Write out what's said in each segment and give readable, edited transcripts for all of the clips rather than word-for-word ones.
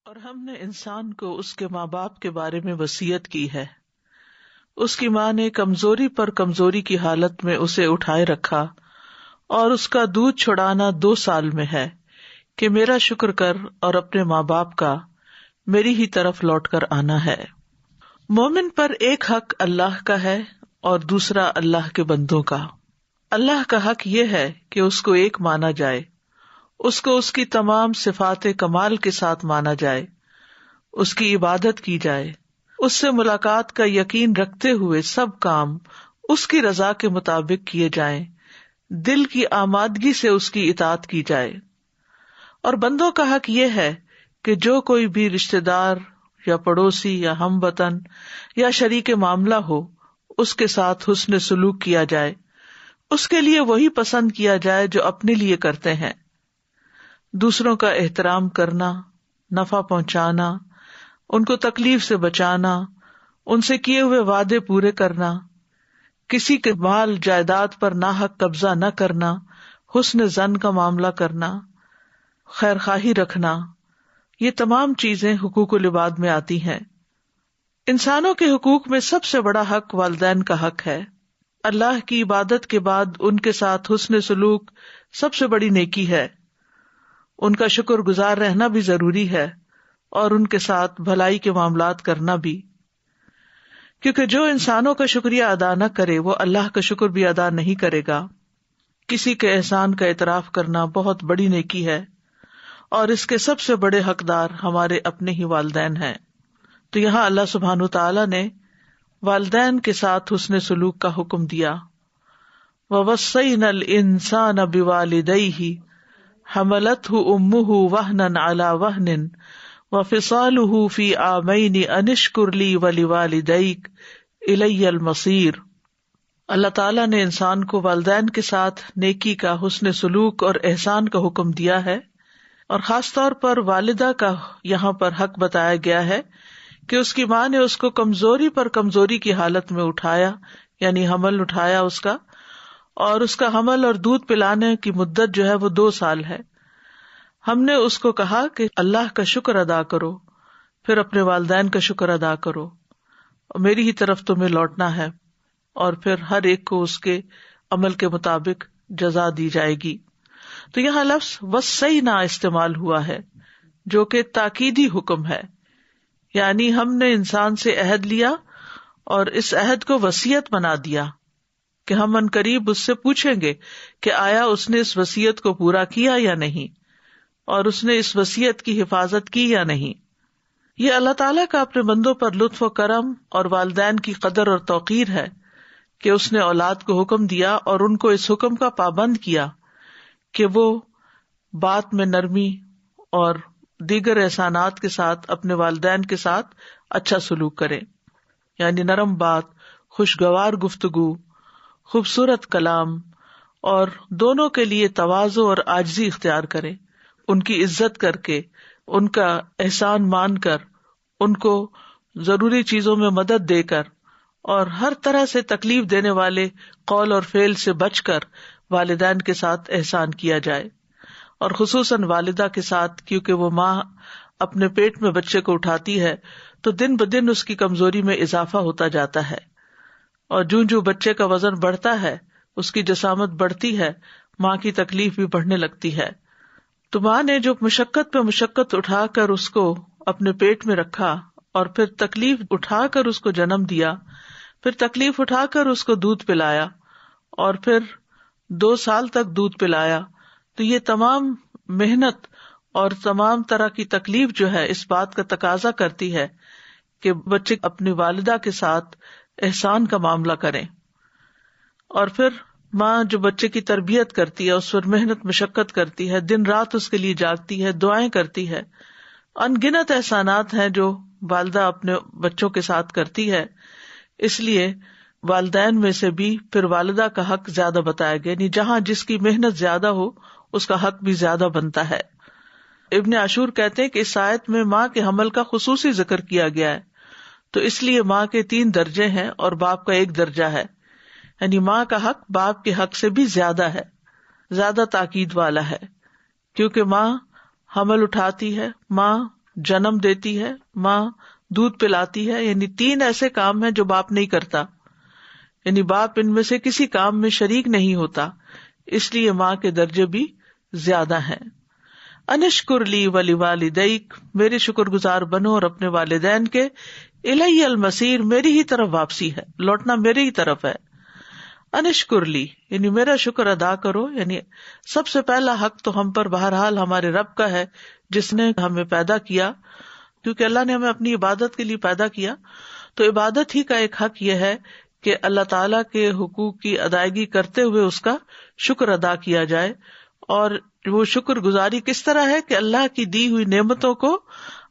اور ہم نے انسان کو اس کے ماں باپ کے بارے میں وصیت کی ہے. اس کی ماں نے کمزوری پر کمزوری کی حالت میں اسے اٹھائے رکھا اور اس کا دودھ چھڑانا 2 سال میں ہے کہ میرا شکر کر اور اپنے ماں باپ کا میری ہی طرف لوٹ کر آنا ہے. مومن پر ایک حق اللہ کا ہے اور دوسرا اللہ کے بندوں کا. اللہ کا حق یہ ہے کہ اس کو ایک مانا جائے، اس کو اس کی تمام صفات کمال کے ساتھ مانا جائے، اس کی عبادت کی جائے، اس سے ملاقات کا یقین رکھتے ہوئے سب کام اس کی رضا کے مطابق کیے جائیں، دل کی آمادگی سے اس کی اطاعت کی جائے. اور بندوں کا حق یہ ہے کہ جو کوئی بھی رشتہ دار یا پڑوسی یا ہم وطن یا شریک معاملہ ہو، اس کے ساتھ حسن سلوک کیا جائے، اس کے لیے وہی پسند کیا جائے جو اپنے لیے کرتے ہیں. دوسروں کا احترام کرنا، نفع پہنچانا، ان کو تکلیف سے بچانا، ان سے کیے ہوئے وعدے پورے کرنا، کسی کے مال جائیداد پر ناحق قبضہ نہ کرنا، حسن ظن کا معاملہ کرنا، خیر خواہی رکھنا، یہ تمام چیزیں حقوق العباد میں آتی ہیں. انسانوں کے حقوق میں سب سے بڑا حق والدین کا حق ہے. اللہ کی عبادت کے بعد ان کے ساتھ حسن سلوک سب سے بڑی نیکی ہے. ان کا شکر گزار رہنا بھی ضروری ہے اور ان کے ساتھ بھلائی کے معاملات کرنا بھی، کیونکہ جو انسانوں کا شکریہ ادا نہ کرے وہ اللہ کا شکر بھی ادا نہیں کرے گا. کسی کے احسان کا اعتراف کرنا بہت بڑی نیکی ہے اور اس کے سب سے بڑے حقدار ہمارے اپنے ہی والدین ہیں. تو یہاں اللہ سبحانہ تعالیٰ نے والدین کے ساتھ حسن سلوک کا حکم دیا. وَوَصَّيْنَا الْإِنسَانَ بِوَالِدَيْهِ حَمَلَتْهُ أُمُّهُ وَهْنًا عَلَى وَهْنٍ وَفِصَالُهُ فِي عَامَيْنِ أَنِ اشْكُرْ لِي وَلِوَالِدَيْكَ إِلَيَّ الْمَصِيرُ. اللہ تعالیٰ نے انسان کو والدین کے ساتھ نیکی کا، حسن سلوک اور احسان کا حکم دیا ہے، اور خاص طور پر والدہ کا یہاں پر حق بتایا گیا ہے کہ اس کی ماں نے اس کو کمزوری پر کمزوری کی حالت میں اٹھایا، یعنی حمل اٹھایا اس کا، اور اس کا حمل اور دودھ پلانے کی مدت جو ہے وہ 2 سال ہے. ہم نے اس کو کہا کہ اللہ کا شکر ادا کرو، پھر اپنے والدین کا شکر ادا کرو، میری ہی طرف تمہیں لوٹنا ہے، اور پھر ہر ایک کو اس کے عمل کے مطابق جزا دی جائے گی. تو یہاں لفظ وصینا استعمال ہوا ہے جو کہ تاکیدی حکم ہے، یعنی ہم نے انسان سے عہد لیا اور اس عہد کو وصیت بنا دیا کہ ہم عنقریب اس سے پوچھیں گے کہ آیا اس نے اس وصیت کو پورا کیا یا نہیں، اور اس نے اس وصیت کی حفاظت کی یا نہیں. یہ اللہ تعالیٰ کا اپنے بندوں پر لطف و کرم اور والدین کی قدر اور توقیر ہے کہ اس نے اولاد کو حکم دیا اور ان کو اس حکم کا پابند کیا کہ وہ بات میں نرمی اور دیگر احسانات کے ساتھ اپنے والدین کے ساتھ اچھا سلوک کرے، یعنی نرم بات، خوشگوار گفتگو، خوبصورت کلام، اور دونوں کے لیے تواضع اور عاجزی اختیار کرے، ان کی عزت کر کے، ان کا احسان مان کر، ان کو ضروری چیزوں میں مدد دے کر، اور ہر طرح سے تکلیف دینے والے قول اور فعل سے بچ کر والدین کے ساتھ احسان کیا جائے، اور خصوصاً والدہ کے ساتھ، کیونکہ وہ ماں اپنے پیٹ میں بچے کو اٹھاتی ہے تو دن بدن اس کی کمزوری میں اضافہ ہوتا جاتا ہے، اور جوں جوں بچے کا وزن بڑھتا ہے اس کی جسامت بڑھتی ہے، ماں کی تکلیف بھی بڑھنے لگتی ہے. تو ماں نے جو مشقت پہ مشقت اٹھا کر اس کو اپنے پیٹ میں رکھا، اور پھر تکلیف اٹھا کر اس کو جنم دیا، پھر تکلیف اٹھا کر اس کو دودھ پلایا، اور پھر 2 سال تک دودھ پلایا، تو یہ تمام محنت اور تمام طرح کی تکلیف جو ہے اس بات کا تقاضا کرتی ہے کہ بچے اپنی والدہ کے ساتھ احسان کا معاملہ کریں. اور پھر ماں جو بچے کی تربیت کرتی ہے، اس پر محنت مشقت کرتی ہے، دن رات اس کے لیے جاگتی ہے، دعائیں کرتی ہے، ان گنت احسانات ہیں جو والدہ اپنے بچوں کے ساتھ کرتی ہے. اس لیے والدین میں سے بھی پھر والدہ کا حق زیادہ بتایا گیا، یعنی جہاں جس کی محنت زیادہ ہو اس کا حق بھی زیادہ بنتا ہے. ابن عاشور کہتے ہیں کہ اس آیت میں ماں کے حمل کا خصوصی ذکر کیا گیا ہے، تو اس لیے ماں کے 3 درجے ہیں اور باپ کا 1 درجہ ہے، یعنی ماں کا حق باپ کے حق سے بھی زیادہ ہے، زیادہ تاکید والا ہے، کیونکہ ماں حمل اٹھاتی ہے، ماں جنم دیتی ہے، ماں دودھ پلاتی ہے، یعنی 3 ایسے کام ہیں جو باپ نہیں کرتا، یعنی باپ ان میں سے کسی کام میں شریک نہیں ہوتا، اس لیے ماں کے درجے بھی زیادہ ہیں۔ انشکر لی ولوالدیک، میرے شکر گزار بنو اور اپنے والدین کے، الی المصیر، میری ہی طرف واپسی ہے، لوٹنا میرے ہی طرف ہے۔ انشکر لی یعنی میرا شکر ادا کرو، یعنی سب سے پہلا حق تو ہم پر بہرحال ہمارے رب کا ہے جس نے ہمیں پیدا کیا، کیونکہ اللہ نے ہمیں اپنی عبادت کے لیے پیدا کیا، تو عبادت ہی کا ایک حق یہ ہے کہ اللہ تعالیٰ کے حقوق کی ادائیگی کرتے ہوئے اس کا شکر ادا کیا جائے۔ اور وہ شکر گزاری کس طرح ہے کہ اللہ کی دی ہوئی نعمتوں کو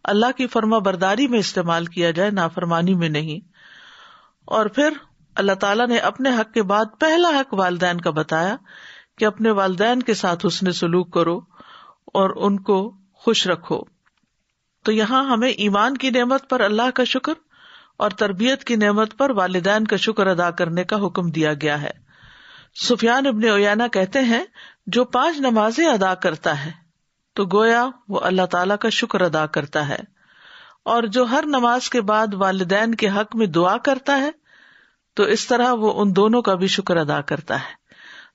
اللہ کی فرما برداری میں استعمال کیا جائے، نافرمانی میں نہیں۔ اور پھر اللہ تعالیٰ نے اپنے حق کے بعد پہلا حق والدین کا بتایا کہ اپنے والدین کے ساتھ حسن سلوک کرو اور ان کو خوش رکھو۔ تو یہاں ہمیں ایمان کی نعمت پر اللہ کا شکر اور تربیت کی نعمت پر والدین کا شکر ادا کرنے کا حکم دیا گیا ہے۔ سفیان ابن عیینہ کہتے ہیں جو 5 نمازیں ادا کرتا ہے تو گویا وہ اللہ تعالیٰ کا شکر ادا کرتا ہے، اور جو ہر نماز کے بعد والدین کے حق میں دعا کرتا ہے تو اس طرح وہ ان دونوں کا بھی شکر ادا کرتا ہے۔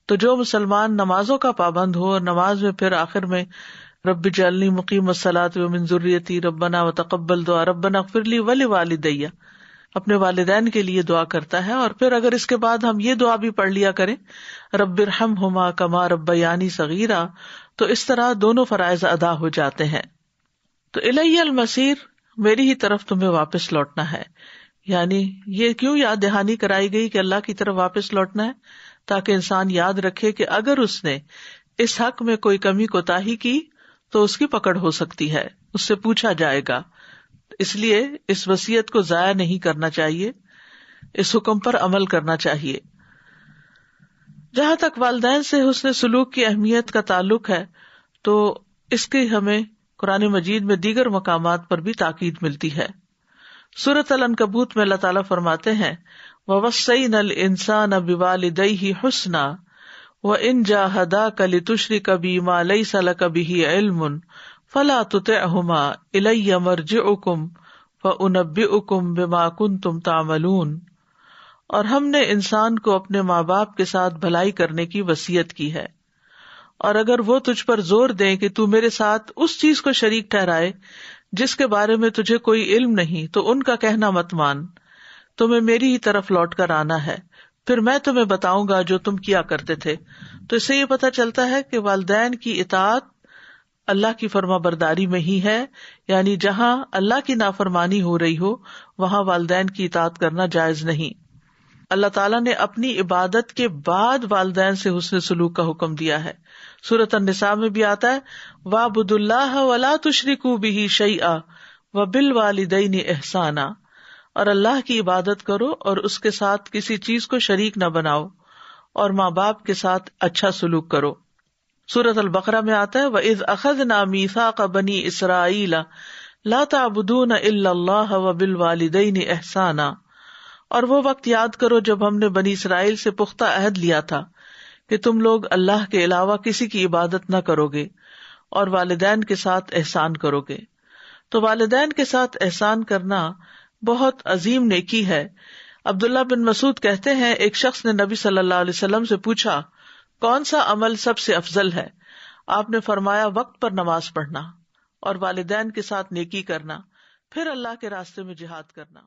تو جو مسلمان نمازوں کا پابند ہو اور نماز میں پھر آخر میں رب اجعلنی مقیم الصلاۃ ومن ذریتی ربنا وتقبل دعا ربنا اغفر لی ولوالدی، اپنے والدین کے لیے دعا کرتا ہے، اور پھر اگر اس کے بعد ہم یہ دعا بھی پڑھ لیا کریں رب ارحمہما کما ربیانی صغیرا، تو اس طرح دونوں فرائض ادا ہو جاتے ہیں۔ تو الی المصیر، میری ہی طرف تمہیں واپس لوٹنا ہے، یعنی یہ کیوں یاد دہانی کرائی گئی کہ اللہ کی طرف واپس لوٹنا ہے؟ تاکہ انسان یاد رکھے کہ اگر اس نے اس حق میں کوئی کمی کوتاہی کی تو اس کی پکڑ ہو سکتی ہے، اس سے پوچھا جائے گا۔ اس لیے اس وصیت کو ضائع نہیں کرنا چاہیے، اس حکم پر عمل کرنا چاہیے۔ جہاں تک والدین سے حسن سلوک کی اہمیت کا تعلق ہے تو اس کی ہمیں قرآن مجید میں دیگر مقامات پر بھی تاکید ملتی ہے۔ سورۃ العنکبوت میں اللہ تعالیٰ فرماتے ہیں وَوَصَّيْنَا الْإِنسَانَ بِوَالِدَيْهِ حُسْنًا وَإِنْ جَاهَدَاكَ لِتُشْرِكَ بِي مَا لَيْسَ لَكَ بِهِ عِلْمٌ فَلَا تُطِعْهُمَا إِلَيَّ مَرْجِعُكُمْ فَأُنَبِّئُكُمْ بِمَا كُنْتُمْ تَعْمَلُونَ، اور ہم نے انسان کو اپنے ماں باپ کے ساتھ بھلائی کرنے کی وصیت کی ہے، اور اگر وہ تجھ پر زور دیں کہ تو میرے ساتھ اس چیز کو شریک ٹھہرائے جس کے بارے میں تجھے کوئی علم نہیں، تو ان کا کہنا مت مان، تمہیں میری ہی طرف لوٹ کر آنا ہے، پھر میں تمہیں بتاؤں گا جو تم کیا کرتے تھے۔ تو اس سے یہ پتہ چلتا ہے کہ والدین کی اطاعت اللہ کی فرما برداری میں ہی ہے، یعنی جہاں اللہ کی نافرمانی ہو رہی ہو وہاں والدین کی اطاعت کرنا جائز نہیں۔ اللہ تعالیٰ نے اپنی عبادت کے بعد والدین سے حسن سلوک کا حکم دیا ہے۔ سورۃ النساء میں بھی آتا ہے وَاعْبُدُوا اللَّهَ وَلَا تُشْرِكُوا بِهِ شَيْئًا وَبِالْوَالِدَيْنِ إِحْسَانًا، اور اللہ کی عبادت کرو اور اس کے ساتھ کسی چیز کو شریک نہ بناؤ، اور ماں باپ کے ساتھ اچھا سلوک کرو۔ سورۃ البقرہ میں آتا ہے وَإِذْ أَخَذْنَا مِيثَاقَ بَنِي إِسْرَائِيلَ لَا تَعْبُدُونَ إِلَّا اللَّهَ وَبِالْوَالِدَيْنِ إِحْسَانًا، اور وہ وقت یاد کرو جب ہم نے بنی اسرائیل سے پختہ عہد لیا تھا کہ تم لوگ اللہ کے علاوہ کسی کی عبادت نہ کرو گے اور والدین کے ساتھ احسان کرو گے۔ تو والدین کے ساتھ احسان کرنا بہت عظیم نیکی ہے۔ عبداللہ بن مسعود کہتے ہیں ایک شخص نے نبی صلی اللہ علیہ وسلم سے پوچھا کون سا عمل سب سے افضل ہے؟ آپ نے فرمایا وقت پر نماز پڑھنا اور والدین کے ساتھ نیکی کرنا، پھر اللہ کے راستے میں جہاد کرنا۔